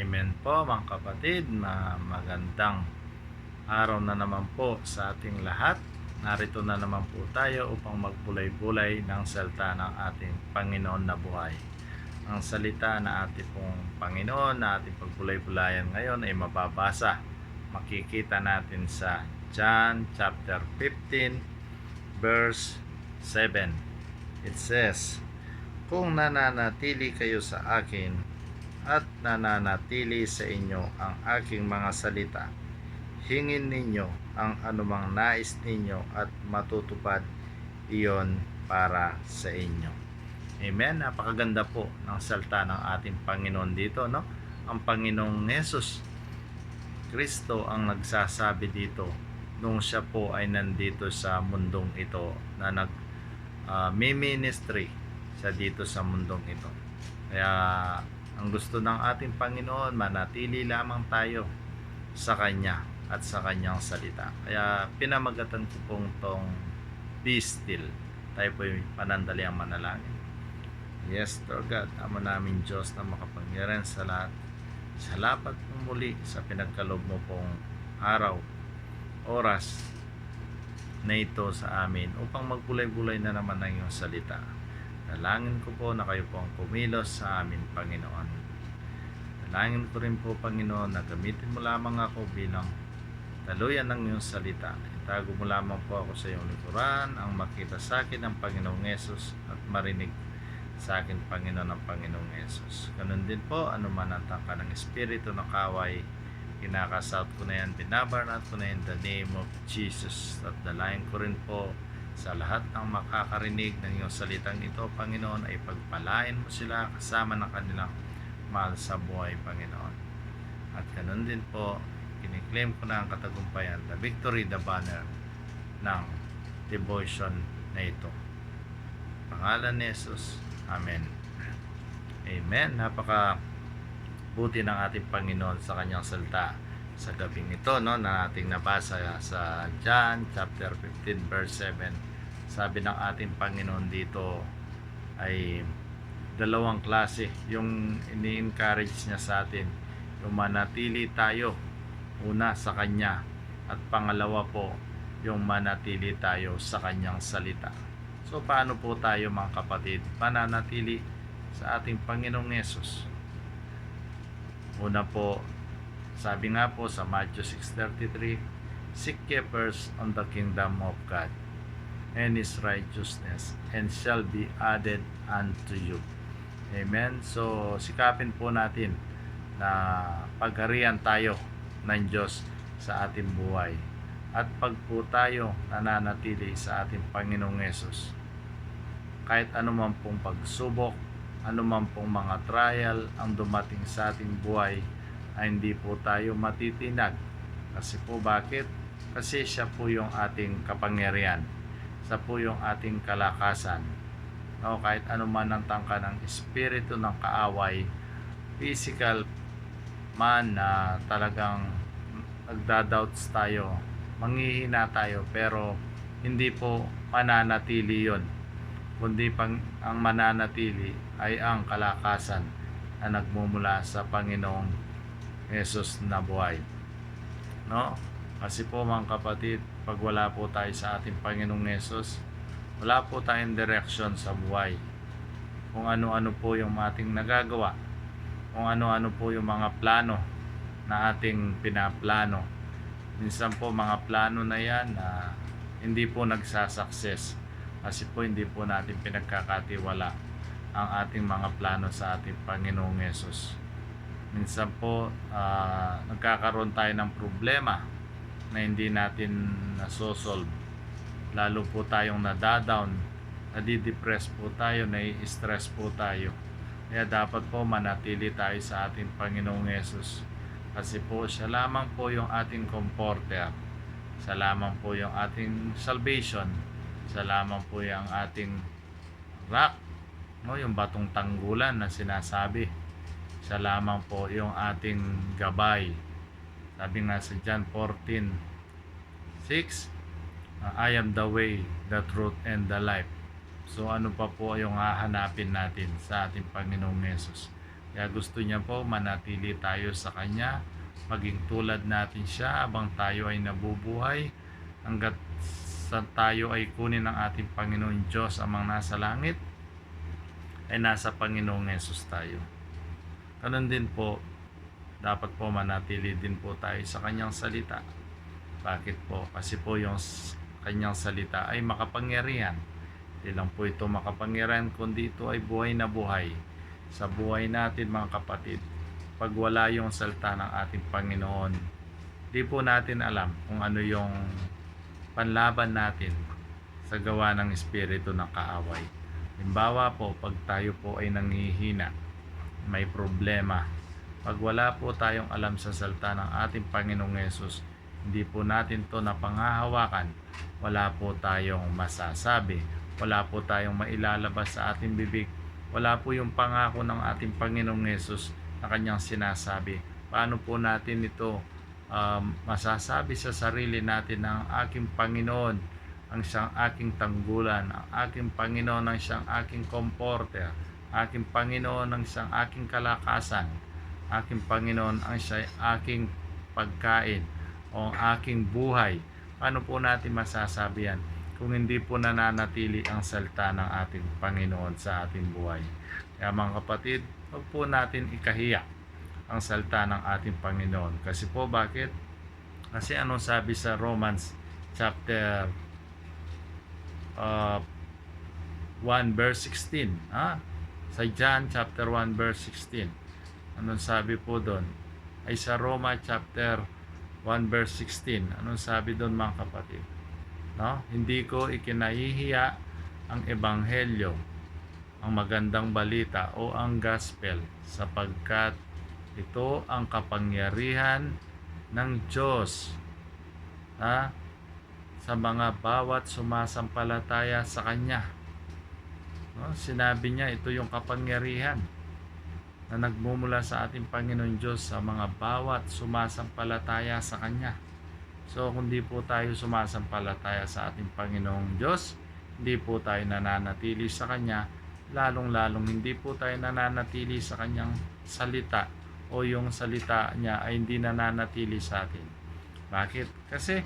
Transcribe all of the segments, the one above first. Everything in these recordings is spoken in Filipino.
Amen po mga kapatid, magandang araw na naman po sa ating lahat. Narito na naman po tayo upang magbulay-bulay ng salita ng ating Panginoon na buhay. Ang salita na ating pong Panginoon na ating pagbulay-bulayan ngayon ay mababasa. Makikita natin sa John chapter 15 verse 7. It says, "Kung nananatili kayo sa akin at nananatili sa inyo ang aking mga salita, hingin ninyo ang anumang nais ninyo at matutupad iyon para sa inyo." Amen. Napakaganda po ng salita ng ating Panginoon dito, no? Ang Panginoong Hesus Kristo ang nagsasabi dito nung siya po ay nandito sa mundong ito na nag-ministry siya dito sa mundong ito. Kaya ang gusto ng ating Panginoon, manatili lamang tayo sa Kanya at sa Kanyang salita. Kaya pinamagatan ko pong tong be still. Tayo po yung panandaliang manalangin. Yes, Lord God, Ama namin Diyos na makapangyarihan sa lahat. Salamat po muli sa pinagkaloob mo pong araw, oras na ito sa amin upang magbulay-bulay na naman ng iyong salita. Dalangin ko po na kayo po ang kumilos sa amin, Panginoon. Dalangin ko rin po, Panginoon, na gamitin mo lamang ako bilang daluyan ng iyong salita. Itago mo lamang po ako sa iyong likuran, ang makita sa akin ng Panginoong Yesus at marinig sa akin, Panginoon, ng Panginoong Yesus. Ganun din po, anuman ang tangka ng Espiritu na kaway, kinakasout ko na yan, binabanat ko na yan in the name of Jesus. At dalangin ko rin po sa lahat ng makakarinig ng iyong salitang ito, Panginoon, ay pagpalain mo sila kasama ng kanilang mahal sa buhay, Panginoon. At ganun din po, kiniklaim ko na ang katagumpayan, the victory, the banner ng devotion na ito. Pangalan ni Jesus. Amen. Amen. Napaka buti ng ating Panginoon sa kanyang salita sa gabing ito, no, na ating nabasa sa John chapter 15 verse 7. Sabi ng ating Panginoon dito ay dalawang klase yung ini-encourage niya sa atin, yung manatili tayo una sa Kanya, at pangalawa po yung manatili tayo sa Kanyang salita. So paano po tayo mga kapatid mananatili sa ating Panginoong Yesus? Una po, sabi nga po sa Matthew 6:33, "Seek ye first on the kingdom of God and His righteousness, and shall be added unto you." Amen. So sikapin po natin na pagharian tayo ng Diyos sa ating buhay. At pag po tayo nananatili sa ating Panginoong Yesus, kahit anuman pong pagsubok, anuman pong mga trial ang dumating sa ating buhay, ay hindi po tayo matitinag. Kasi po bakit? Kasi siya po yung ating kapangyarihan. Siya po yung ating kalakasan. No, kahit anuman ang tangka ng espiritu ng kaaway, physical man na talagang nagda-doubts tayo, manghihina tayo, pero hindi po mananatili yon, kundi ang mananatili ay ang kalakasan na nagmumula sa Panginoong Yesus na buhay. No? Kasi po mga kapatid, pag wala po tayo sa ating Panginoong Yesus, wala po tayong direction sa buhay. Kung ano-ano po yung ating nagagawa, kung ano-ano po yung mga plano na ating pinaplano, minsan po mga plano na yan na hindi po nagsasucess kasi po hindi po natin pinagkakatiwala ang ating mga plano sa ating Panginoong Yesus. Minsan po nagkakaroon tayo ng problema na hindi natin nasosolve. Lalo po tayong nadadown, nadidepress po tayo, nai-stress po tayo. Kaya dapat po manatili tayo sa ating Panginoong Yesus. Kasi po siya lamang po yung ating comforter. Siya lamang po yung ating salvation. Siya lamang po yung ating rock, no, yung batong tanggulan na sinasabi. Siya lamang po yung ating gabay. Sabi nga sa John 14:6, "I am the way, the truth, and the life." So ano pa po yung hahanapin natin sa ating Panginoong Yesus? Kaya gusto niya po manatili tayo sa Kanya, maging tulad natin siya habang tayo ay nabubuhay, hanggat sa tayo ay kunin ng ating Panginoon Diyos amang nasa langit, ay nasa Panginoong Yesus tayo. Ganun din po, dapat po manatili din po tayo sa Kanyang salita. Bakit po? Kasi po yung Kanyang salita ay makapangyarihan. Hindi lang po ito makapangyarihan, kundi ito ay buhay na buhay. Sa buhay natin mga kapatid, pag wala yung salita ng ating Panginoon, di po natin alam kung ano yung panlaban natin sa gawa ng espiritu ng kaaway. Halimbawa po, pag tayo po ay nanghihina, may problema, pag wala po tayong alam sa salita ng ating Panginoong Yesus, hindi po natin to napangahawakan, wala po tayong masasabi, wala po tayong mailalabas sa ating bibig, wala po yung pangako ng ating Panginoong Yesus na Kanyang sinasabi. Paano po natin ito masasabi sa sarili natin na ang aking Panginoon ang siyang aking tanggulan, ang aking Panginoon ang siyang aking comforter, aking Panginoon ang siyang aking kalakasan, aking Panginoon ang siyang aking pagkain o ang aking buhay. Paano po natin masasabi yan kung hindi po nananatili ang salita ng ating Panginoon sa ating buhay? Kaya mga kapatid, huwag po natin ikahiya ang salita ng ating Panginoon. Kasi po bakit? Kasi anong sabi sa Romans chapter 1 verse 16? Sa John chapter 1 verse 16. Anong sabi po doon? Ay sa Roma chapter 1 verse 16. Anong sabi doon mga kapatid? No? Hindi ko ikinahihiya ang ebanghelyo, ang magandang balita o ang gospel, sapagkat ito ang kapangyarihan ng Diyos sa mga bawat sumasampalataya sa Kanya. No? Sinabi niya ito yung kapangyarihan na nagmumula sa ating Panginoon Diyos sa mga bawat sumasampalataya sa Kanya. So kung di po tayo sumasampalataya sa ating Panginoong Diyos, hindi po tayo nananatili sa Kanya, lalong-lalong hindi po tayo nananatili sa Kanyang salita o yung salita niya ay hindi nananatili sa atin. Bakit? Kasi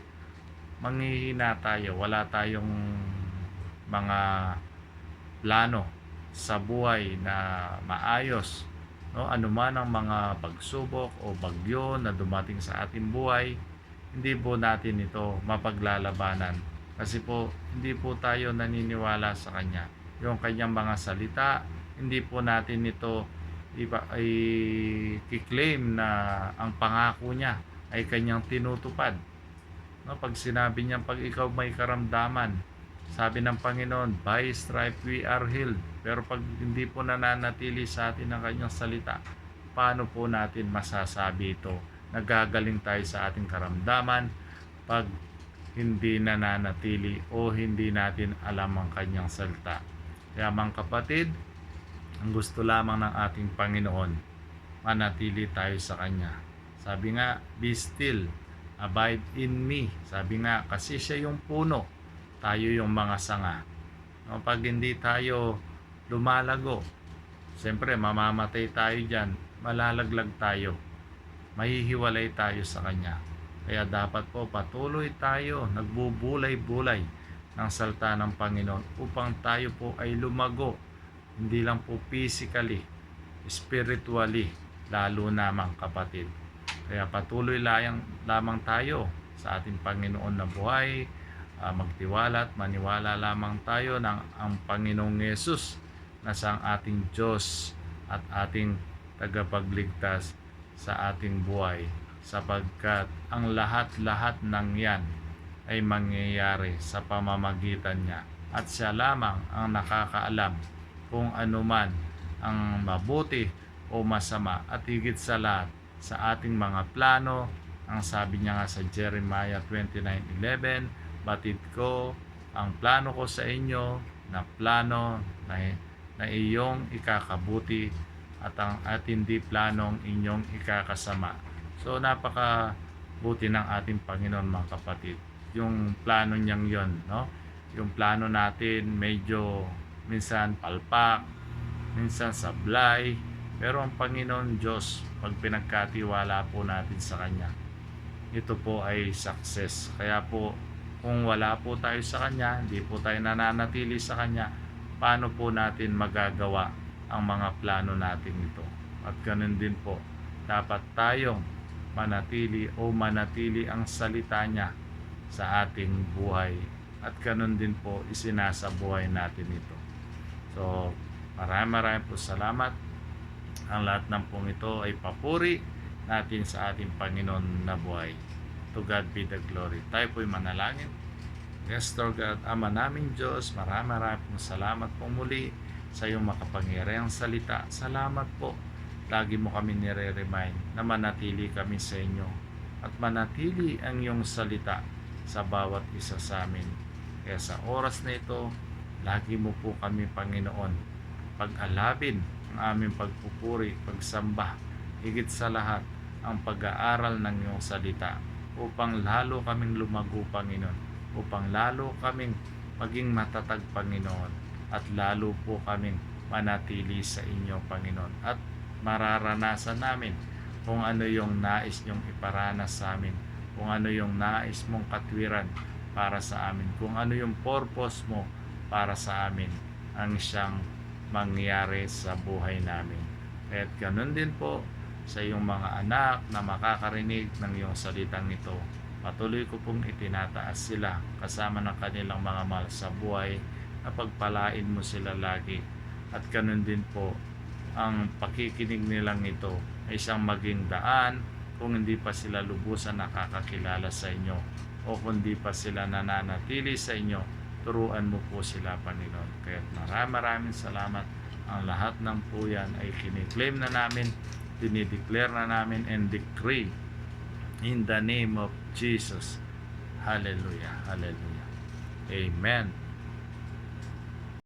manghihina tayo, wala tayong mga plano sa buhay na maayos. No? Ano man ang mga pagsubok o bagyo na dumating sa ating buhay, hindi po natin ito mapaglalabanan. Kasi po, hindi po tayo naniniwala sa Kanya. Yung Kanyang mga salita, hindi po natin ito ay kiklaim na ang pangako niya ay Kanyang tinutupad. No, pag sinabi niya, pag ikaw may karamdaman, sabi ng Panginoon, by stripe we are healed. Pero pag hindi po nananatili sa atin ang Kanyang salita, paano po natin masasabi ito? Nagagaling tayo sa ating karamdaman pag hindi nananatili o hindi natin alam ang Kanyang salita. Kaya mga kapatid, ang gusto lamang ng ating Panginoon, manatili tayo sa Kanya. Sabi nga, be still, abide in me. Sabi nga, kasi siya yung puno, tayo yung mga sanga. No, pag hindi tayo lumalago, siyempre mamamatay tayo dyan, malalaglag tayo, mahihiwalay tayo sa Kanya. Kaya dapat po patuloy tayo nagbubulay-bulay ng salita ng Panginoon upang tayo po ay lumago, hindi lang po physically, spiritually, lalo namang kapatid. Kaya patuloy lamang tayo sa ating Panginoon na buhay, magtiwala at maniwala lamang tayo ng ang Panginoong Yesus na siyang ating Diyos at ating tagapagligtas sa ating buhay, sapagkat ang lahat-lahat ng yan ay mangyayari sa pamamagitan niya at siya lamang ang nakakaalam kung ano man ang mabuti o masama, at higit sa lahat sa ating mga plano. Ang sabi niya nga sa Jeremiah 29:11, batid ko ang plano ko sa inyo na plano na iyong ikakabuti at hindi planong inyong ikakasama. So napakabuti ng ating Panginoon mga kapatid. Yung plano niyang yon, no? Yung plano natin medyo minsan palpak, minsan sablay, Pero ang Panginoon Diyos, pag pinagkatiwala po natin sa Kanya, ito po ay success. Kaya po, kung wala po tayo sa Kanya, hindi po tayo nananatili sa Kanya, paano po natin magagawa ang mga plano natin ito? At ganun din po, dapat tayong manatili ang salita niya sa ating buhay. At ganun din po, isinasabuhay natin ito. So, maraming po salamat. Ang lahat ng pong ito ay papuri natin sa ating Panginoon na buhay. To God be the glory. Tayo po'y manalangin. Yes, Lord God, Ama naming Diyos, maraming pong salamat po muli sa iyong makapangyarihang salita. Salamat po. Lagi mo kami nire-remind na manatili kami sa inyo at manatili ang iyong salita sa bawat isa sa amin. Kaya sa oras na ito, lagi mo po kami, Panginoon, pag-alabin ang aming pagpupuri, pagsamba, higit sa lahat ang pag-aaral ng iyong salita upang lalo kaming lumago, Panginoon, upang lalo kaming maging matatag, Panginoon, at lalo po kaming manatili sa inyo, Panginoon, at mararanasan namin kung ano yung nais niyong iparanas sa amin, kung ano yung nais mong katwiran para sa amin, kung ano yung purpose mo para sa amin ang siyang mangyari sa buhay namin. At ganun din po sa iyong mga anak na makakarinig ng iyong salitang ito. Patuloy ko pong itinataas sila kasama ng kanilang mga mahal sa buhay na pagpalain mo sila lagi. At ganun din po ang pakikinig nilang ito ay isang maging daan kung hindi pa sila lubusan nakakakilala sa inyo o kung hindi pa sila nananatili sa inyo, turuan mo po sila, Panginoon. Kaya maraming salamat. Ang lahat ng po yan ay kiniklaim na namin, dinideclare na namin, and decree in the name of Jesus. Hallelujah. Hallelujah. Amen.